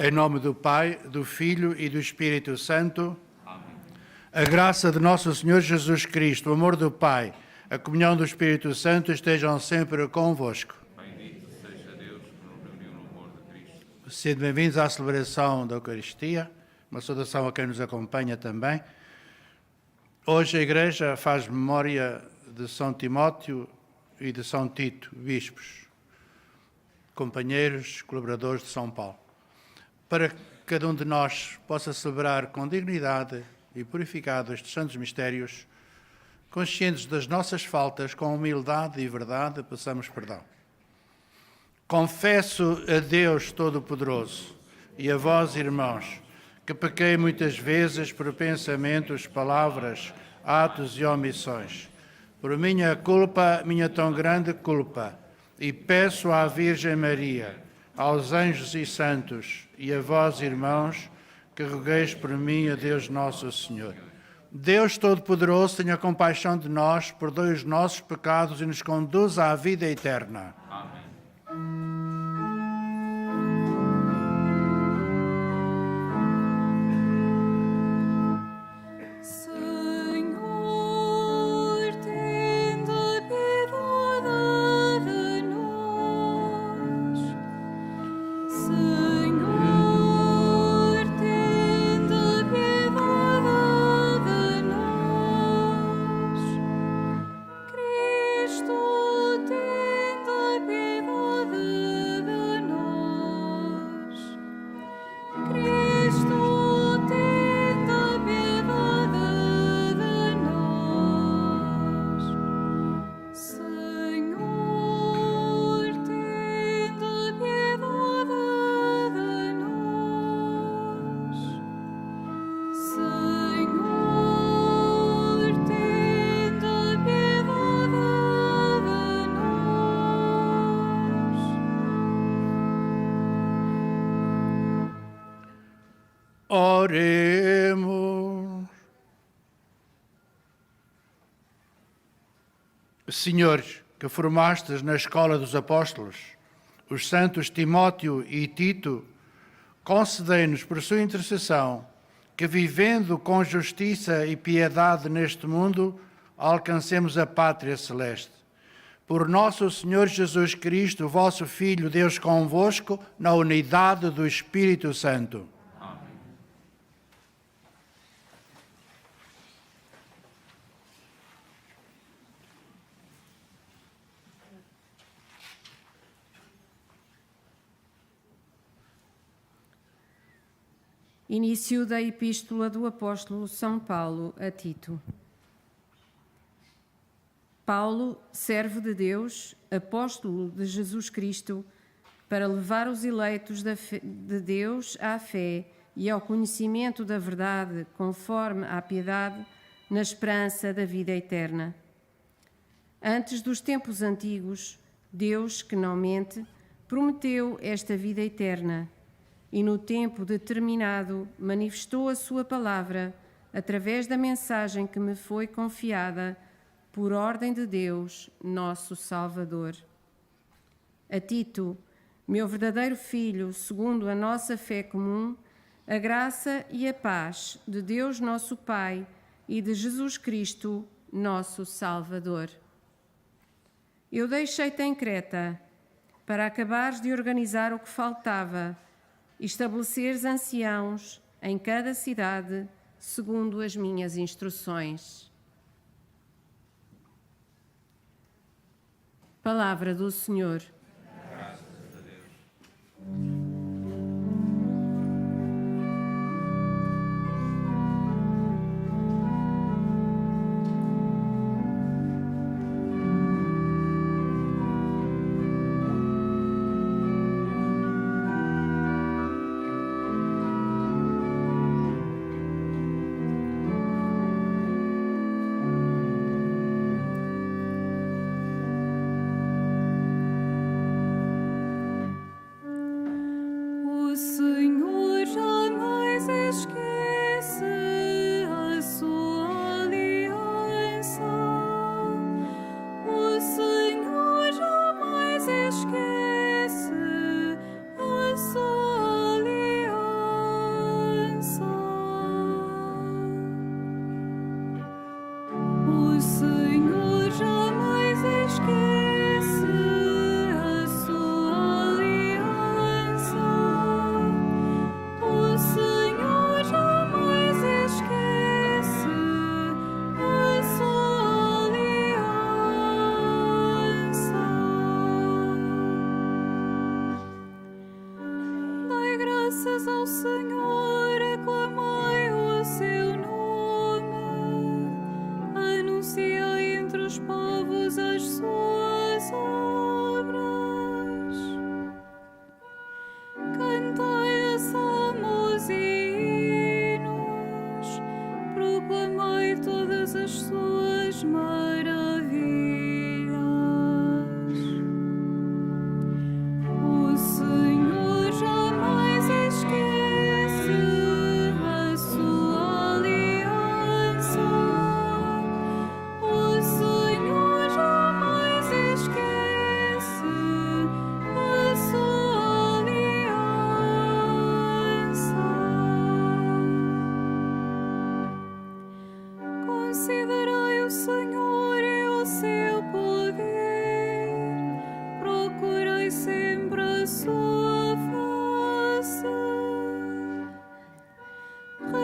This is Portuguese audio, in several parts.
Em nome do Pai, do Filho e do Espírito Santo. Amém. A graça de nosso Senhor Jesus Cristo, o amor do Pai, a comunhão do Espírito Santo estejam sempre convosco. Bendito seja Deus que nos reuniu no amor de Cristo. Sejam bem-vindos à celebração da Eucaristia, uma saudação a quem nos acompanha também. Hoje a Igreja faz memória de São Timóteo e de São Tito, bispos, companheiros, colaboradores de São Paulo. Para que cada um de nós possa celebrar com dignidade e purificado estes santos mistérios, conscientes das nossas faltas, com humildade e verdade, peçamos perdão. Confesso a Deus Todo-Poderoso e a vós, irmãos, que pequei muitas vezes por pensamentos, palavras, atos e omissões. Por minha culpa, minha tão grande culpa, e peço à Virgem Maria, aos anjos e santos, e a vós, irmãos, que rogueis por mim a Deus Nosso Senhor. Deus Todo-Poderoso, tenha compaixão de nós, perdoe os nossos pecados e nos conduza à vida eterna. Amém. Oremos. Senhor, que formastes na escola dos apóstolos os santos Timóteo e Tito, concedei-nos por sua intercessão que, vivendo com justiça e piedade neste mundo, alcancemos a pátria celeste. Por nosso Senhor Jesus Cristo, vosso Filho, Deus convosco, na unidade do Espírito Santo. Início da Epístola do Apóstolo São Paulo a Tito. Paulo, servo de Deus, apóstolo de Jesus Cristo, para levar os eleitos de Deus à fé e ao conhecimento da verdade, conforme à piedade, na esperança da vida eterna. Antes dos tempos antigos, Deus, que não mente, prometeu esta vida eterna, e no tempo determinado manifestou a sua palavra através da mensagem que me foi confiada por ordem de Deus, nosso Salvador. A Tito, meu verdadeiro filho, segundo a nossa fé comum, a graça e a paz de Deus nosso Pai e de Jesus Cristo, nosso Salvador. Eu deixei-te em Creta para acabares de organizar o que faltava, estabeleceres anciãos em cada cidade, segundo as minhas instruções. Palavra do Senhor. Graças a Deus.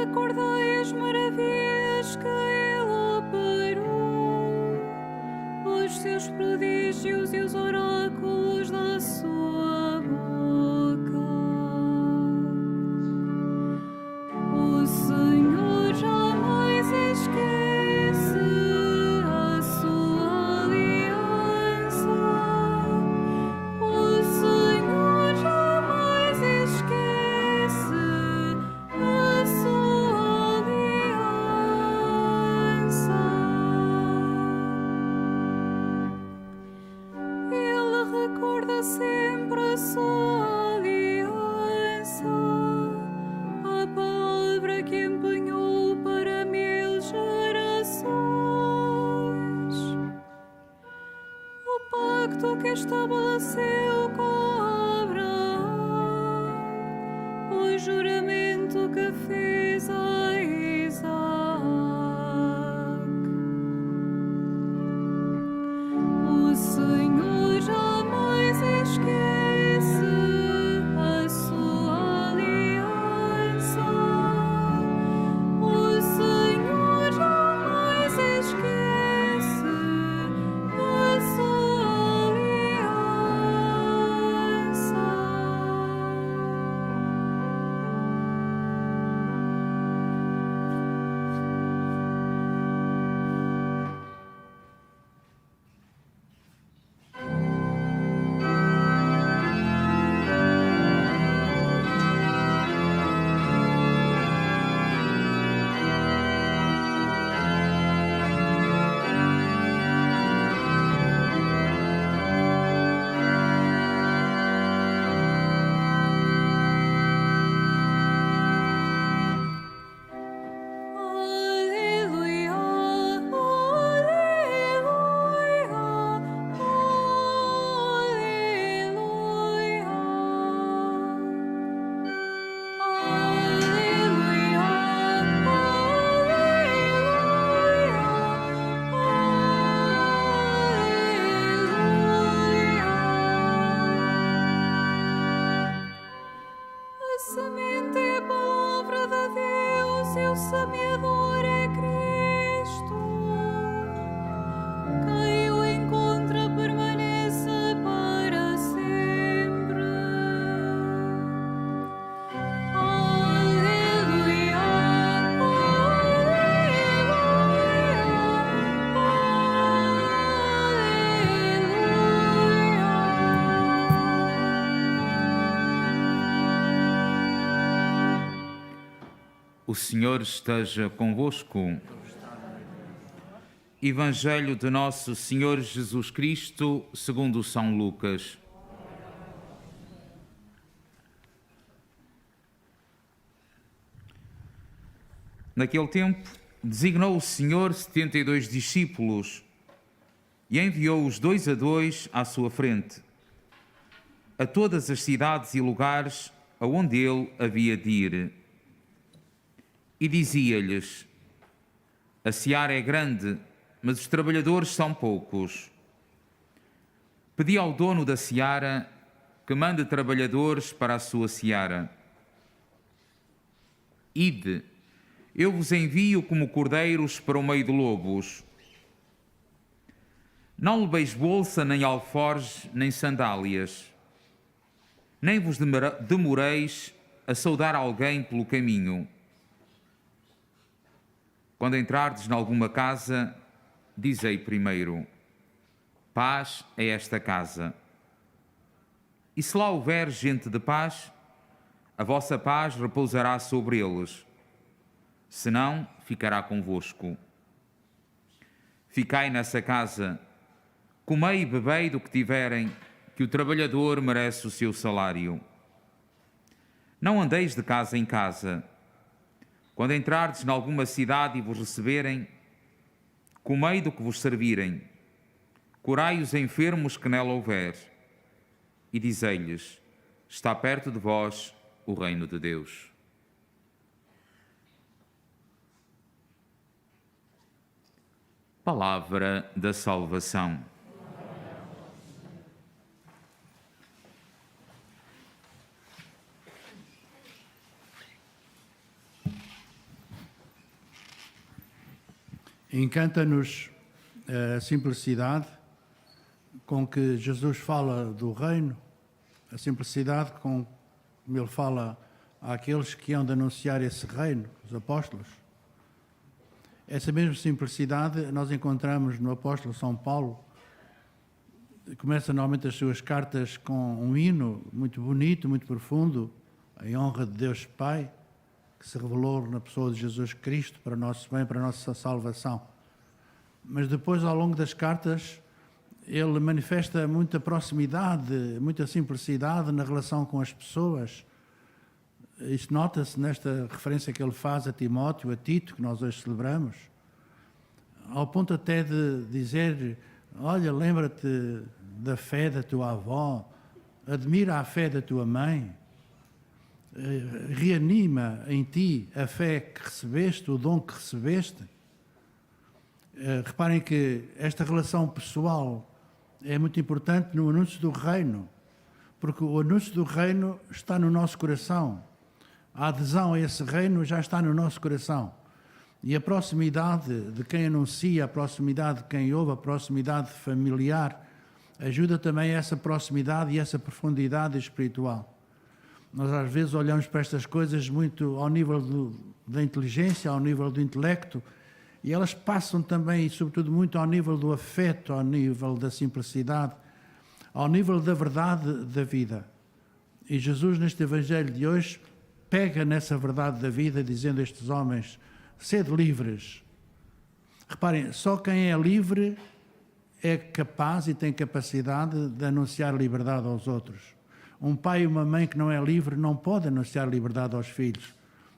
recordai as maravilhas que ele operou, os seus prodígios e os oráculos da sua boca. O Senhor jamais esquece a sua aliança. O Senhor jamais esquece a sua aliança. Ele recorda sempre a sua aliança, a palavra que empenhou para 1000 gerações, o pacto que estabeleceu com Abraão, o juramento que fez a Isaac. O Senhor jamais esquece a sua aliança. O Senhor jamais esquece a sua aliança. Aleluia, aleluia, a semente é a palavra de Deus e o semeador é Cristo. Quem o encontra permanece para sempre. Aleluia, O Senhor esteja convosco. Evangelho de Nosso Senhor Jesus Cristo, segundo São Lucas. Naquele tempo, designou o Senhor 72 discípulos e enviou-os 2 a 2 à sua frente, a todas as cidades e lugares aonde ele havia de ir. E dizia-lhes: a seara é grande, mas os trabalhadores são poucos. Pedi ao dono da seara que mande trabalhadores para a sua seara. Ide, eu vos envio como cordeiros para o meio de lobos. Não leveis bolsa, nem alforjes, nem sandálias. Nem vos demoreis a saudar alguém pelo caminho. Quando entrardes em alguma casa, dizei primeiro: paz a esta casa. E se lá houver gente de paz, a vossa paz repousará sobre eles. Senão, ficará convosco. Ficai nessa casa, comei e bebei do que tiverem, que o trabalhador merece o seu salário. Não andeis de casa em casa. Quando entrardes em alguma cidade e vos receberem, comei do que vos servirem, curai os enfermos que nela houver, e dizei-lhes: está perto de vós o reino de Deus. Palavra da salvação. Encanta-nos a simplicidade com que Jesus fala do reino, a simplicidade com que ele fala àqueles que hão de anunciar esse reino, os apóstolos. Essa mesma simplicidade nós encontramos no apóstolo São Paulo. Começa normalmente as suas cartas com um hino muito bonito, muito profundo, em honra de Deus Pai, que se revelou na pessoa de Jesus Cristo para o nosso bem, para a nossa salvação. Mas depois, ao longo das cartas, ele manifesta muita proximidade, muita simplicidade na relação com as pessoas. Isto nota-se nesta referência que ele faz a Timóteo, a Tito, que nós hoje celebramos, ao ponto até de dizer: olha, lembra-te da fé da tua avó, admira a fé da tua mãe, reanima em ti a fé que recebeste, o dom que recebeste. Reparem que esta relação pessoal é muito importante no anúncio do reino, porque o anúncio do reino está no nosso coração. A adesão a esse reino já está no nosso coração. E a proximidade de quem anuncia, a proximidade de quem ouve, a proximidade familiar, ajuda também a essa proximidade e essa profundidade espiritual. Nós às vezes olhamos para estas coisas muito ao nível da inteligência, ao nível do intelecto, e elas passam também, e sobretudo, muito ao nível do afeto, ao nível da simplicidade, ao nível da verdade da vida. E Jesus, neste Evangelho de hoje, pega nessa verdade da vida, dizendo a estes homens: sede livres. Reparem, só quem é livre é capaz e tem capacidade de anunciar liberdade aos outros. Um pai e uma mãe que não é livre não pode anunciar liberdade aos filhos.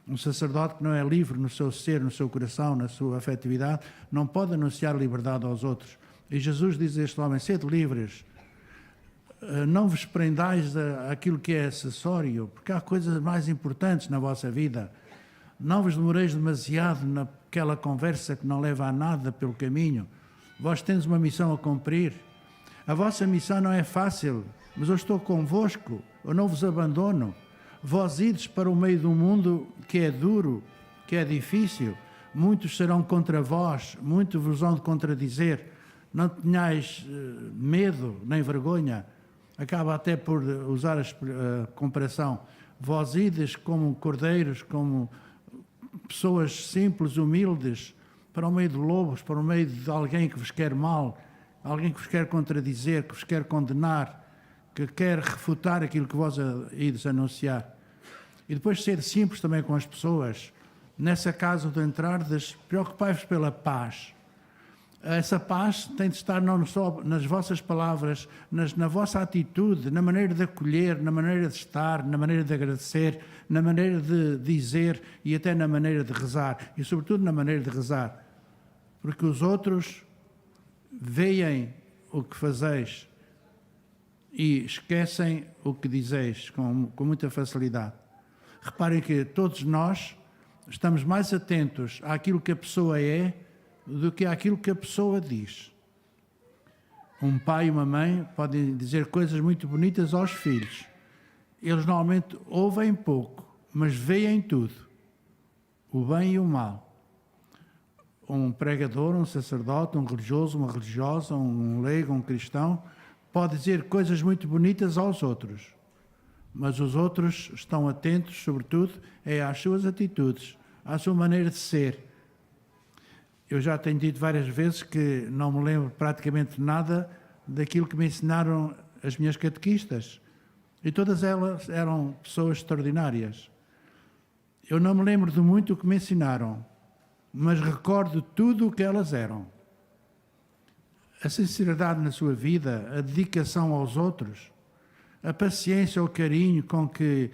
Um sacerdote que não é livre no seu ser, no seu coração, na sua afetividade, não pode anunciar liberdade aos outros. E Jesus diz a este homem: sede livres. Não vos prendais àquilo que é acessório, porque há coisas mais importantes na vossa vida. Não vos demoreis demasiado naquela conversa que não leva a nada pelo caminho. Vós tendes uma missão a cumprir. A vossa missão não é fácil, mas eu estou convosco, eu não vos abandono. Vós ides para o meio de um mundo que é duro, que é difícil. Muitos serão contra vós, muitos vos vão de contradizer. Não tenhais medo nem vergonha. Acaba até por usar a comparação. Vós ides como cordeiros, como pessoas simples, humildes, para o meio de lobos, para o meio de alguém que vos quer mal, alguém que vos quer contradizer, que vos quer condenar, que quer refutar aquilo que vós ides anunciar. E depois ser simples também com as pessoas. Nessa casa de entrardes, preocupai-vos pela paz. Essa paz tem de estar não só nas vossas palavras, na vossa atitude, na maneira de acolher, na maneira de estar, na maneira de agradecer, na maneira de dizer e até na maneira de rezar. E sobretudo na maneira de rezar. Porque os outros veem o que fazeis e esquecem o que dizeis com muita facilidade. Reparem que todos nós estamos mais atentos àquilo que a pessoa é do que àquilo que a pessoa diz. Um pai e uma mãe podem dizer coisas muito bonitas aos filhos. Eles normalmente ouvem pouco, mas veem tudo, o bem e o mal. Um pregador, um sacerdote, um religioso, uma religiosa, um leigo, um cristão, pode dizer coisas muito bonitas aos outros, mas os outros estão atentos, sobretudo, às suas atitudes, à sua maneira de ser. Eu já tenho dito várias vezes que não me lembro praticamente nada daquilo que me ensinaram as minhas catequistas. E todas elas eram pessoas extraordinárias. Eu não me lembro de muito o que me ensinaram, mas recordo tudo o que elas eram. A sinceridade na sua vida, a dedicação aos outros, a paciência, o carinho com que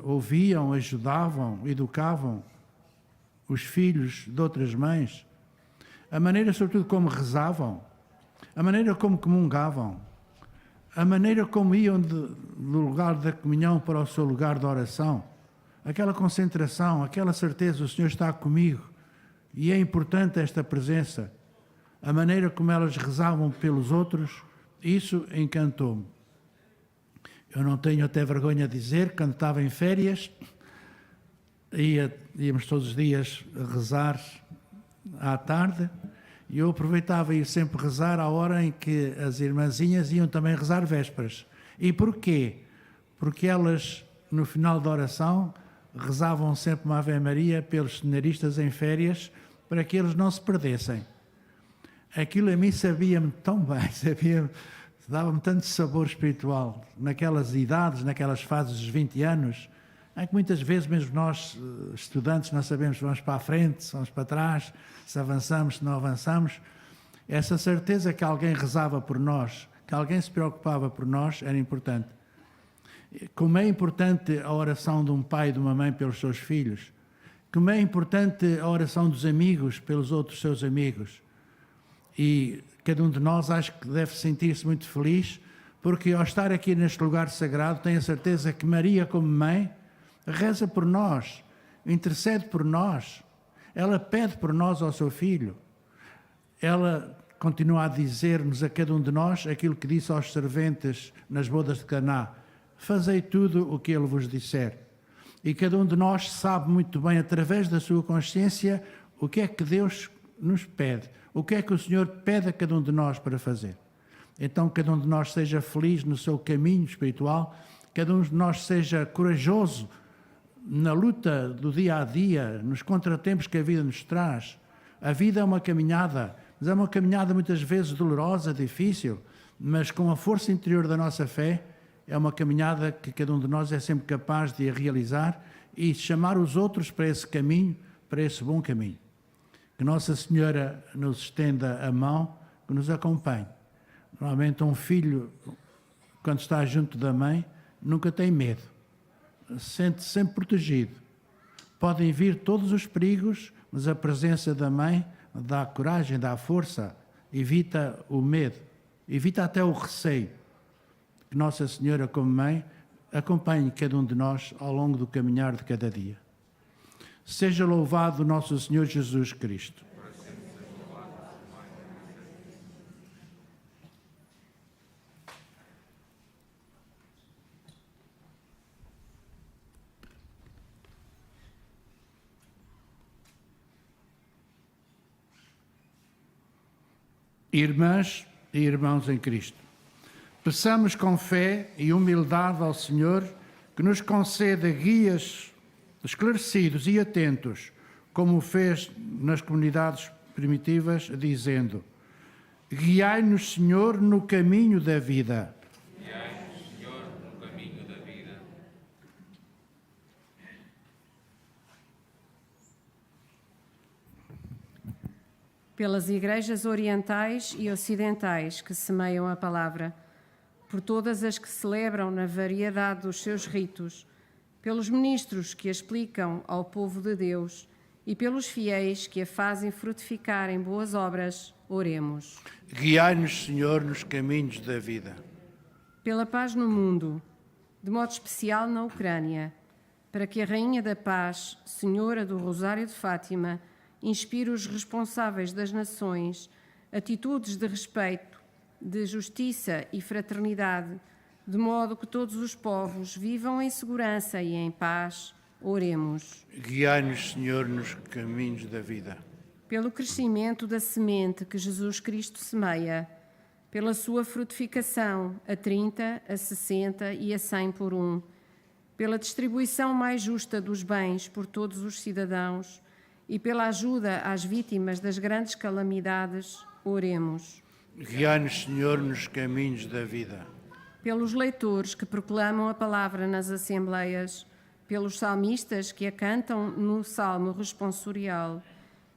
ouviam, ajudavam, educavam os filhos de outras mães, a maneira, sobretudo, como rezavam, a maneira como comungavam, a maneira como iam do lugar da comunhão para o seu lugar de oração, aquela concentração, aquela certeza: o Senhor está comigo e é importante esta presença, a maneira como elas rezavam pelos outros, isso encantou-me. Eu não tenho até vergonha de dizer, quando estava em férias, íamos todos os dias a rezar à tarde, e eu aproveitava ir sempre rezar à hora em que as irmãzinhas iam também rezar vésperas. E porquê? Porque elas, no final da oração, rezavam sempre uma Ave Maria pelos seminaristas em férias, para que eles não se perdessem. Aquilo a mim sabia-me tão bem, dava-me tanto sabor espiritual, naquelas idades, naquelas fases dos 20 anos, em que muitas vezes, mesmo nós, estudantes, não sabemos se vamos para a frente, se vamos para trás, se avançamos, se não avançamos. Essa certeza que alguém rezava por nós, que alguém se preocupava por nós, era importante. Como é importante a oração de um pai e de uma mãe pelos seus filhos, como é importante a oração dos amigos pelos outros seus amigos. E cada um de nós acho que deve sentir-se muito feliz, porque ao estar aqui neste lugar sagrado, tenho a certeza que Maria, como mãe, reza por nós, intercede por nós, ela pede por nós ao seu filho. Ela continua a dizer-nos a cada um de nós aquilo que disse aos serventes nas bodas de Caná: fazei tudo o que ele vos disser. E cada um de nós sabe muito bem, através da sua consciência, o que é que Deus nos pede, o que é que o Senhor pede a cada um de nós para fazer. Então, cada um de nós seja feliz no seu caminho espiritual, cada um de nós seja corajoso na luta do dia a dia, nos contratempos que a vida nos traz. A vida é uma caminhada, mas é uma caminhada muitas vezes dolorosa, difícil, mas com a força interior da nossa fé, é uma caminhada que cada um de nós é sempre capaz de realizar e chamar os outros para esse caminho, para esse bom caminho. Que Nossa Senhora nos estenda a mão, que nos acompanhe. Normalmente um filho, quando está junto da mãe, nunca tem medo. Sente-se sempre protegido. Podem vir todos os perigos, mas a presença da mãe dá coragem, dá força, evita o medo, evita até o receio. Que Nossa Senhora, como mãe, acompanhe cada um de nós ao longo do caminhar de cada dia. Seja louvado nosso Senhor Jesus Cristo. Irmãs e irmãos em Cristo, peçamos com fé e humildade ao Senhor que nos conceda guias esclarecidos e atentos, como fez nas comunidades primitivas, dizendo: guiai-nos, Senhor, no caminho da vida. Guiai-nos, Senhor, no caminho da vida. Pelas igrejas orientais e ocidentais que semeiam a palavra, por todas as que celebram na variedade dos seus ritos, pelos ministros que a explicam ao povo de Deus e pelos fiéis que a fazem frutificar em boas obras, oremos. Guiai-nos, Senhor, nos caminhos da vida. Pela paz no mundo, de modo especial na Ucrânia, para que a Rainha da Paz, Senhora do Rosário de Fátima, inspire os responsáveis das nações atitudes de respeito, de justiça e fraternidade, de modo que todos os povos vivam em segurança e em paz, oremos. Guiai-nos, Senhor, nos caminhos da vida. Pelo crescimento da semente que Jesus Cristo semeia, pela sua frutificação a 30, a 60 e a 100 por um, pela distribuição mais justa dos bens por todos os cidadãos e pela ajuda às vítimas das grandes calamidades, oremos. Guiai-nos, Senhor, nos caminhos da vida. Pelos leitores que proclamam a palavra nas assembleias, pelos salmistas que a cantam no salmo responsorial,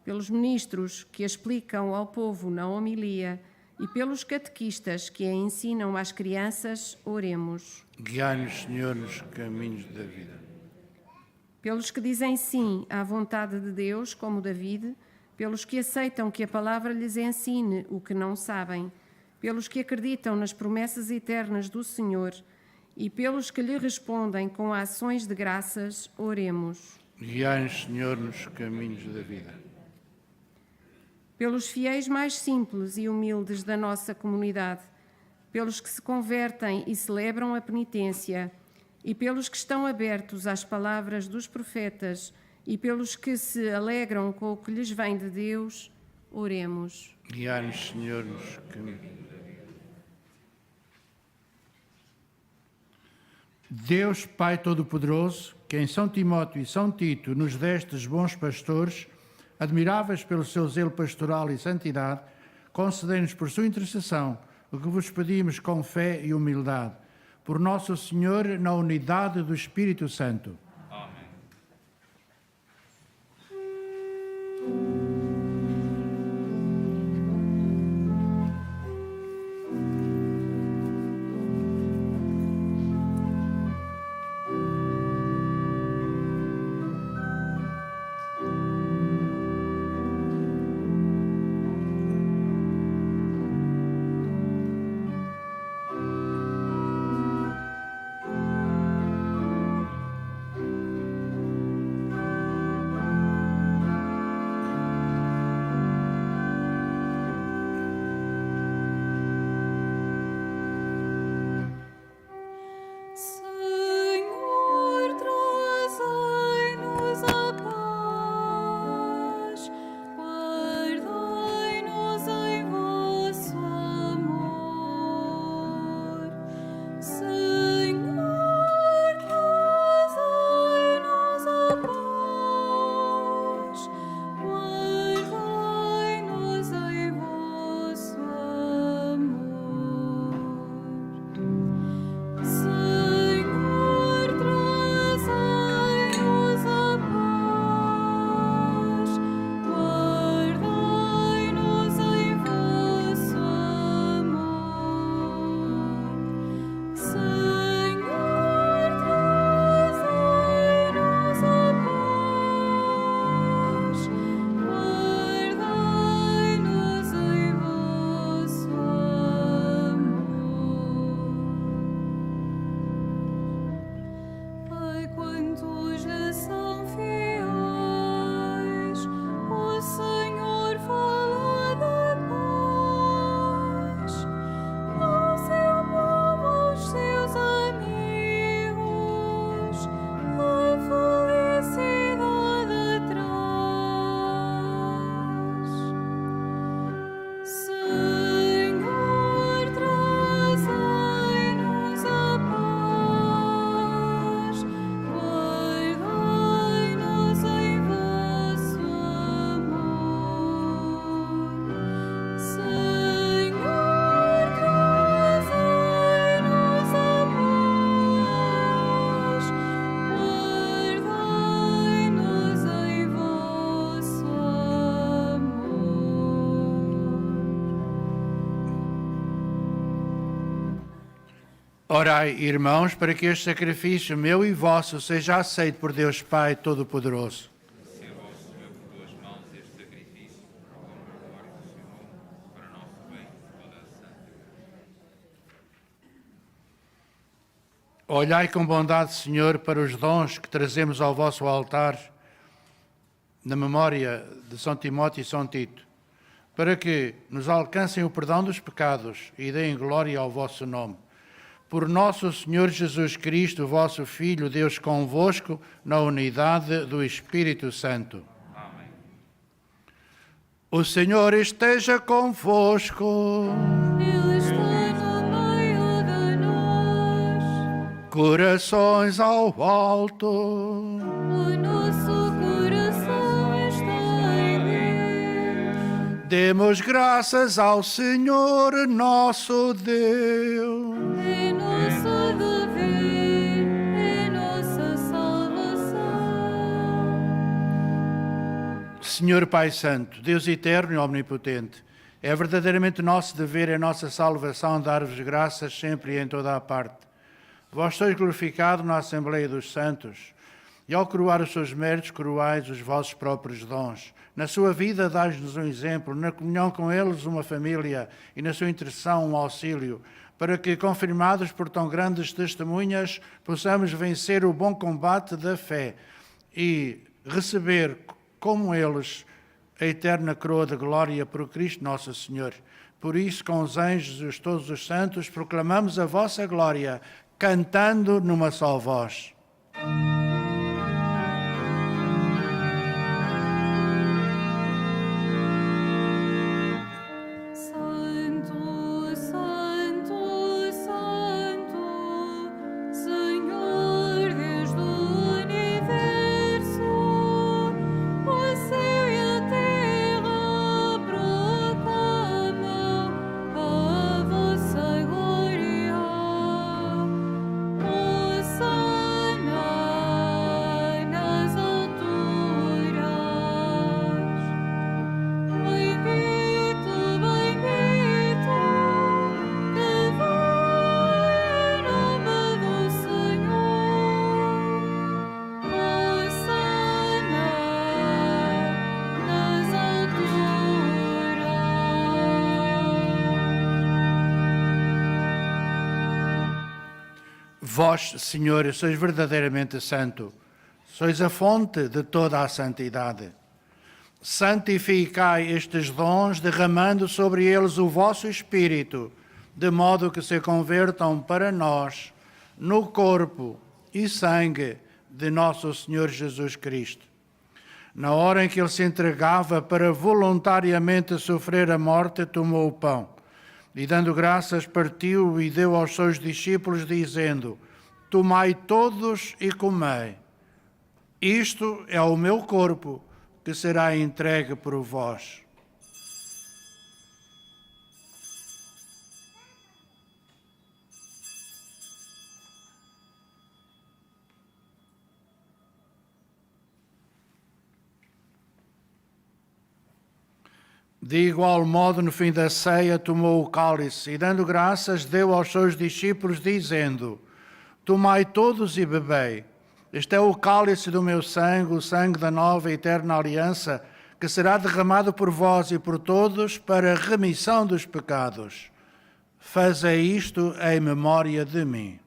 pelos ministros que a explicam ao povo na homilia e pelos catequistas que a ensinam às crianças, oremos. Guiai-nos, Senhor, nos caminhos da vida. Pelos que dizem sim à vontade de Deus, como David, pelos que aceitam que a palavra lhes ensine o que não sabem, pelos que acreditam nas promessas eternas do Senhor e pelos que lhe respondem com ações de graças, oremos. Guiai-nos, Senhor, nos caminhos da vida. Pelos fiéis mais simples e humildes da nossa comunidade, pelos que se convertem e celebram a penitência, e pelos que estão abertos às palavras dos profetas e pelos que se alegram com o que lhes vem de Deus, oremos. Guiai-nos, Senhor, nos caminhos. Deus, Pai Todo-Poderoso, que em São Timóteo e São Tito nos destes bons pastores, admiráveis pelo seu zelo pastoral e santidade, concedei-nos por sua intercessão o que vos pedimos com fé e humildade. Por Nosso Senhor, na unidade do Espírito Santo. Senhor, trazei-nos a paz, guardai-nos em vosso amor. Senhor, trazei-nos a paz, guardai-nos em vosso amor. Senhor, trazei-nos a paz, guardai-nos em vosso amor. Senhor, trazei-nos a paz, guardai-nos em vosso amor. Pai, quantos já são fiéis, o Senhor fala da paz ao seu povo, aos seus amigos, a felicidade traz. Senhor, trazei-nos a paz, guardai-nos em vosso amor. Senhor, trazei-nos a paz, guardai-nos em vosso amor. Orai, irmãos, para que este sacrifício meu e vosso seja aceito por Deus Pai Todo-Poderoso. Receba ao Senhor por tuas mãos este sacrifício, para a honra e glória do seu nome, para nosso bem e toda a santa igreja. Olhai com bondade, Senhor, para os dons que trazemos ao vosso altar, na memória de São Timóteo e São Tito, para que nos alcancem o perdão dos pecados e deem glória ao vosso nome. Por nosso Senhor Jesus Cristo, vosso Filho, Deus convosco, na unidade do Espírito Santo. Amém. O Senhor esteja convosco. Ele está no meio de nós. Corações ao alto. O nosso coração está em Deus. Demos graças ao Senhor nosso Deus. É nosso dever, é nossa salvação. Senhor Pai Santo, Deus eterno e omnipotente, é verdadeiramente nosso dever e nossa salvação dar-vos graças sempre e em toda a parte. Vós sois glorificado na Assembleia dos Santos, e ao coroar os seus méritos, coroais os vossos próprios dons. Na sua vida dais-nos um exemplo, na comunhão com eles uma família, e na sua intercessão um auxílio, para que, confirmados por tão grandes testemunhas, possamos vencer o bom combate da fé e receber, como eles, a eterna coroa de glória por Cristo nosso Senhor. Por isso, com os anjos e todos os santos, proclamamos a vossa glória, cantando numa só voz. Vós, Senhor, sois verdadeiramente santo, sois a fonte de toda a santidade. Santificai estes dons, derramando sobre eles o vosso Espírito, de modo que se convertam para nós no corpo e sangue de nosso Senhor Jesus Cristo. Na hora em que ele se entregava para voluntariamente sofrer a morte, tomou o pão e, dando graças, partiu e deu aos seus discípulos, dizendo: Tomai todos e comei. Isto é o meu corpo, que será entregue por vós. De igual modo, no fim da ceia, tomou o cálice e, dando graças, deu aos seus discípulos, dizendo: Tomai todos e bebei. Este é o cálice do meu sangue, o sangue da nova e eterna aliança, que será derramado por vós e por todos para a remissão dos pecados. Fazei isto em memória de mim.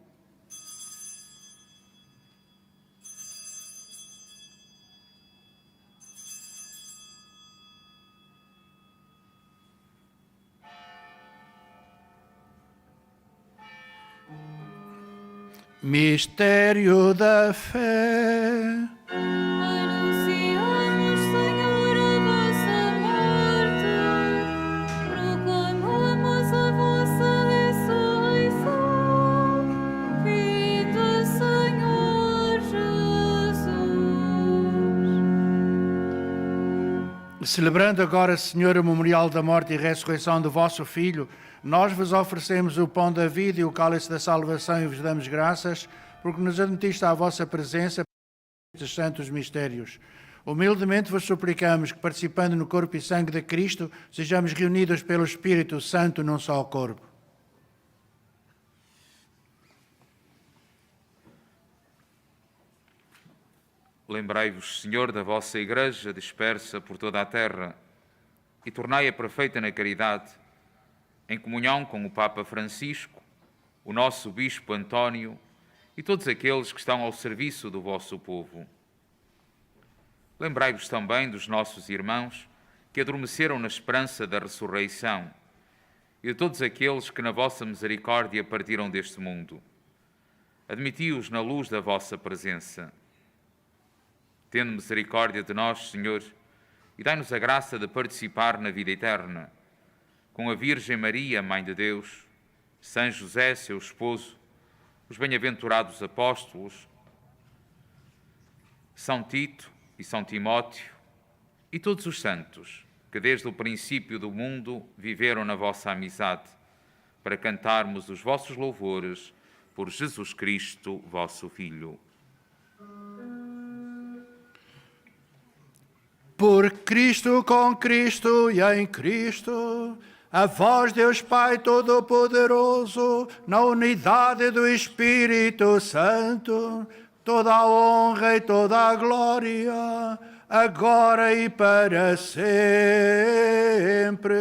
Mistério da fé. Anunciamos, Senhor, a vossa morte, proclamamos a vossa ressurreição. Vinde, Senhor Jesus. Celebrando agora, Senhor, o memorial da morte e ressurreição do vosso Filho, nós vos oferecemos o pão da vida e o cálice da salvação e vos damos graças, porque nos admitiste à vossa presença estes santos mistérios. Humildemente vos suplicamos que, participando no corpo e sangue de Cristo, sejamos reunidos pelo Espírito Santo num só corpo. Lembrai-vos, Senhor, da vossa Igreja dispersa por toda a terra e tornai-a perfeita na caridade, em comunhão com o Papa Francisco, o nosso Bispo António e todos aqueles que estão ao serviço do vosso povo. Lembrai-vos também dos nossos irmãos que adormeceram na esperança da ressurreição e de todos aqueles que na vossa misericórdia partiram deste mundo. Admiti-os na luz da vossa presença. Tende misericórdia de nós, Senhor, e dai-nos a graça de participar na vida eterna, com a Virgem Maria, Mãe de Deus, São José, seu esposo, os bem-aventurados apóstolos, São Tito e São Timóteo, e todos os santos que desde o princípio do mundo viveram na vossa amizade, para cantarmos os vossos louvores por Jesus Cristo, vosso Filho. Por Cristo, com Cristo e em Cristo, a vós, Deus Pai Todo-Poderoso, na unidade do Espírito Santo, toda a honra e toda a glória, agora e para sempre.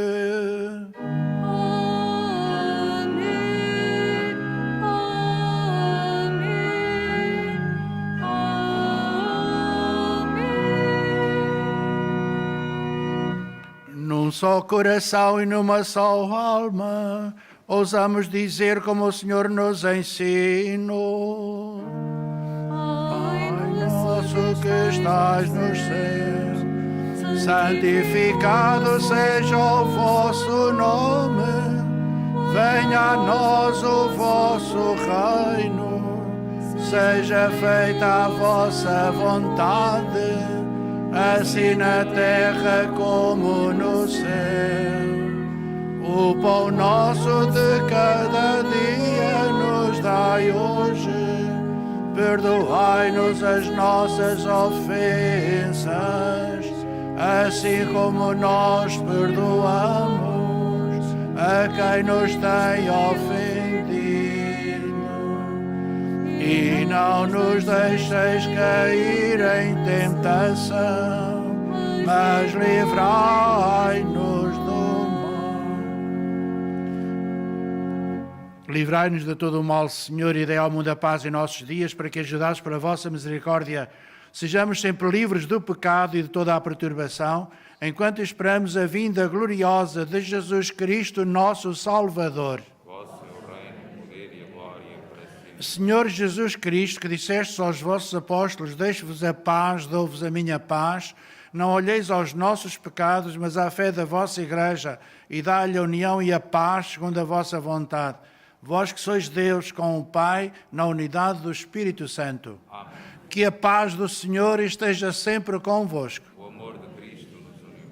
Amém. Amém. Amém. Num só coração e numa só alma, ousamos dizer como o Senhor nos ensinou. Pai nosso que estás nos céus, santificado seja o vosso nome. Venha a nós o vosso reino, seja feita a vossa vontade, assim na terra como no céu. O pão nosso de cada dia nos dai hoje. Perdoai-nos as nossas ofensas, assim como nós perdoamos a quem nos tem ofendido. E não nos deixeis cair em tentação, mas livrai-nos do mal. Livrai-nos de todo o mal, Senhor, e dai ao mundo a paz em nossos dias, para que, ajudados pela vossa misericórdia, sejamos sempre livres do pecado e de toda a perturbação, enquanto esperamos a vinda gloriosa de Jesus Cristo, nosso Salvador. Vosso é o reino, o poder e a glória para sempre. Senhor Jesus Cristo, que dissestes aos vossos apóstolos, deixo-vos a paz, dou-vos a minha paz, não olheis aos nossos pecados, mas à fé da vossa Igreja, e dá-lhe a união e a paz segundo a vossa vontade. Vós que sois Deus com o Pai, na unidade do Espírito Santo. Amém. Que a paz do Senhor esteja sempre convosco. O amor de Cristo nos uniu.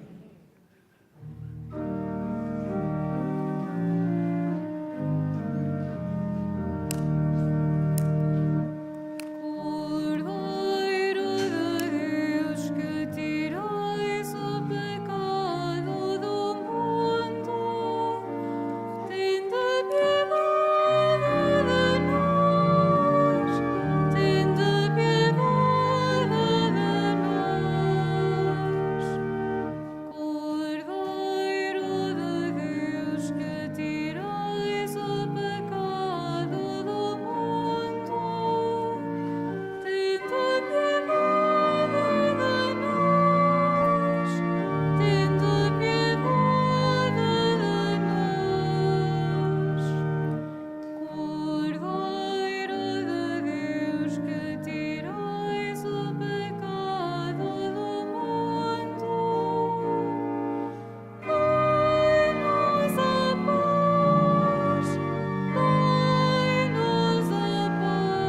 Cordeiro de Deus, que tirais o pecado do mundo, tende piedade de nós, tende piedade de nós. Cordeiro de Deus, que tirais o pecado do mundo, tende piedade de nós, tende piedade de nós. Cordeiro de Deus, que tirais o pecado do mundo, dai-nos a paz, dai-nos a paz.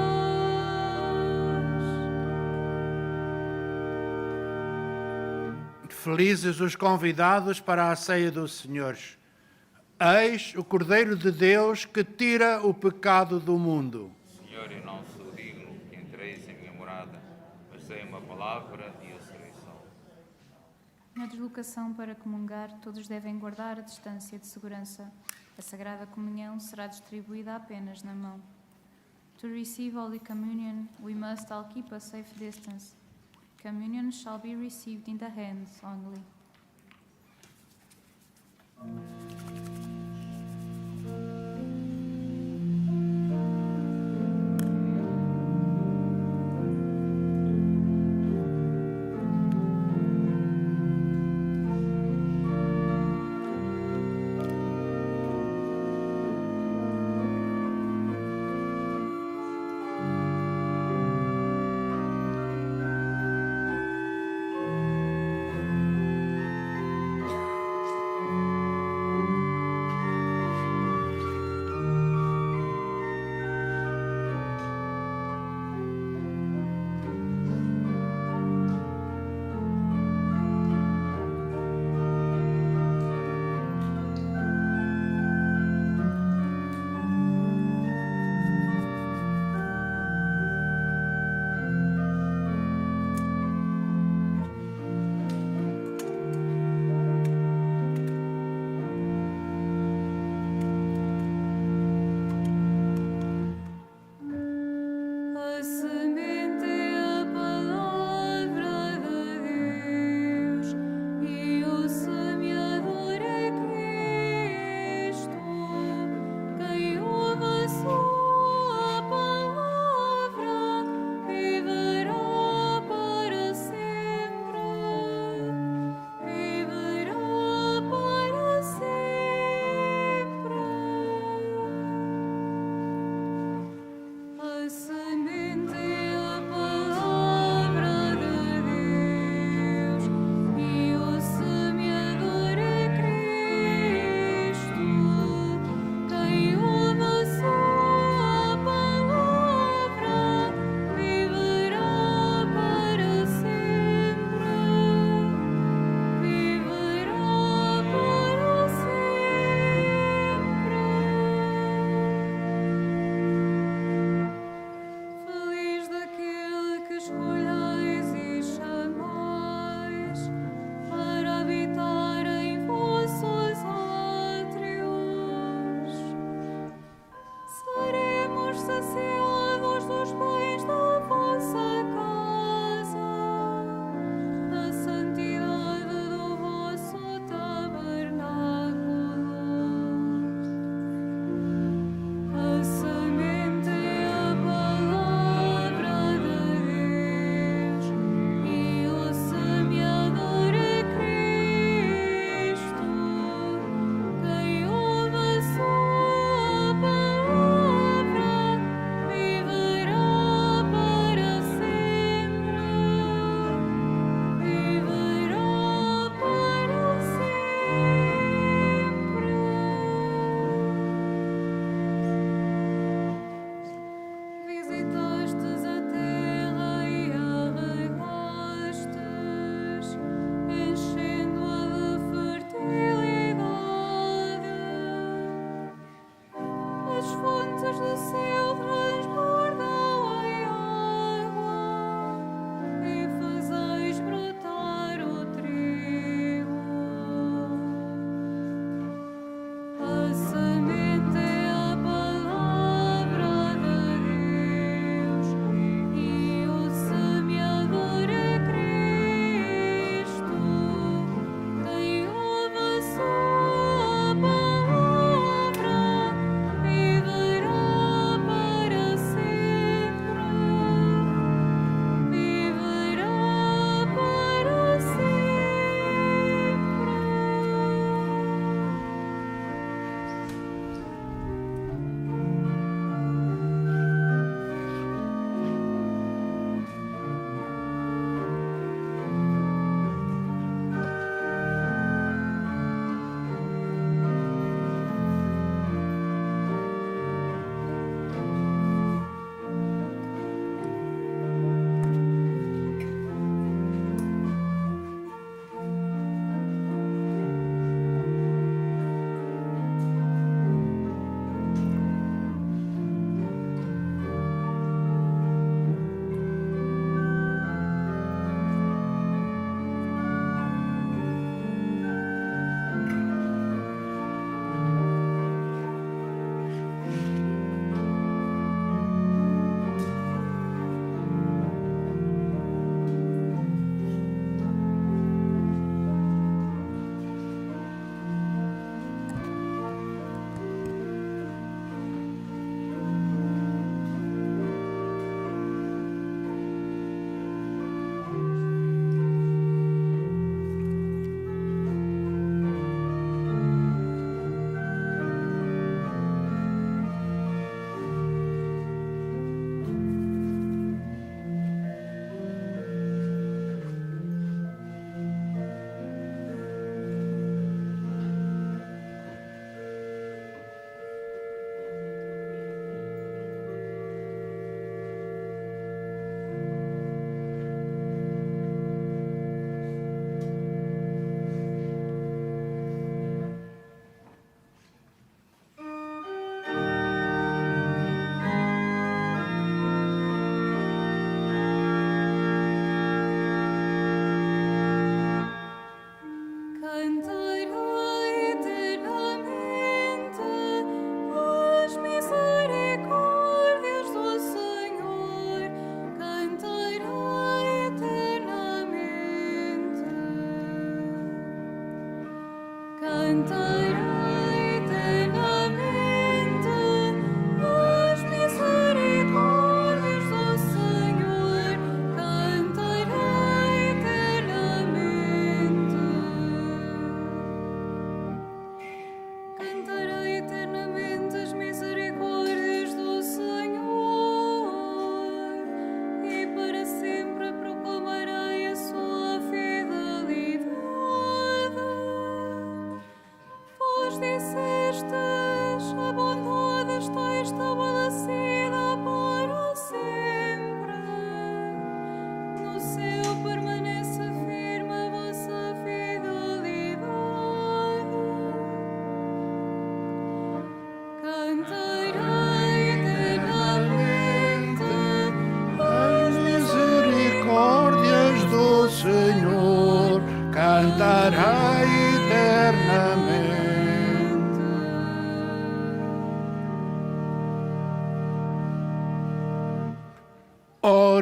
Felizes os convidados para a ceia do Senhor. Eis o Cordeiro de Deus que tira o pecado do mundo. Senhor, eu não sou digno que entreis em minha morada, mas dei uma palavra e eu serei salvo. Na deslocação para comungar, todos devem guardar a distância de segurança. A Sagrada Comunhão será distribuída apenas na mão. To receive Holy Communion, we must all keep a safe distance. Communion shall be received in the hands only.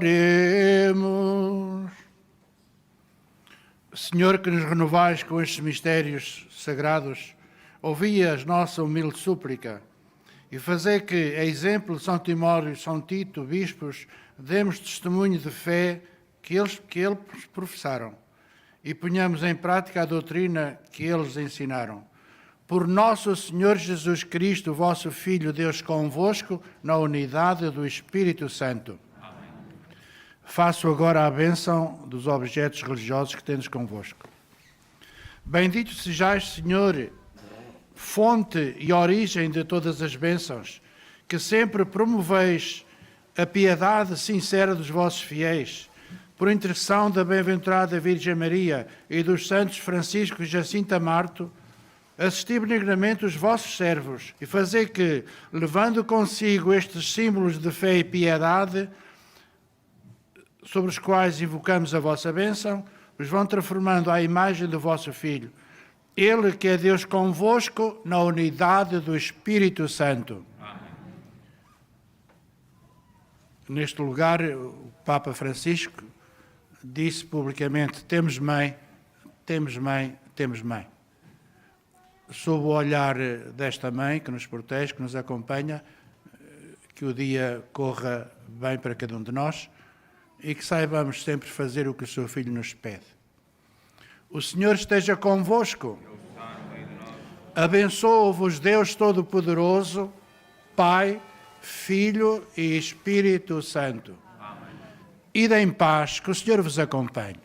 Oremos. Senhor, que nos renovais com estes mistérios sagrados, ouvi a nossa humilde súplica e fazei que, a exemplo de São Timóteo e São Tito, bispos, demos testemunho de fé que eles professaram e ponhamos em prática a doutrina que eles ensinaram. Por nosso Senhor Jesus Cristo, vosso Filho, Deus convosco, na unidade do Espírito Santo. Faço agora a bênção dos objetos religiosos que tendes convosco. Bendito sejais, Senhor, fonte e origem de todas as bênçãos, que sempre promoveis a piedade sincera dos vossos fiéis, por intercessão da bem-aventurada Virgem Maria e dos santos Francisco e Jacinta Marto, assisti benignamente os vossos servos e fazei que, levando consigo estes símbolos de fé e piedade, sobre os quais invocamos a vossa bênção, os vão transformando à imagem do vosso Filho. Ele que é Deus convosco na unidade do Espírito Santo. Amém. Neste lugar, o Papa Francisco disse publicamente: temos mãe, temos mãe, temos mãe. Sob o olhar desta mãe que nos protege, que nos acompanha, que o dia corra bem para cada um de nós, e que saibamos sempre fazer o que o seu Filho nos pede. O Senhor esteja convosco. Abençoe-vos Deus Todo-Poderoso, Pai, Filho e Espírito Santo. Amém. Ide em paz, que o Senhor vos acompanhe.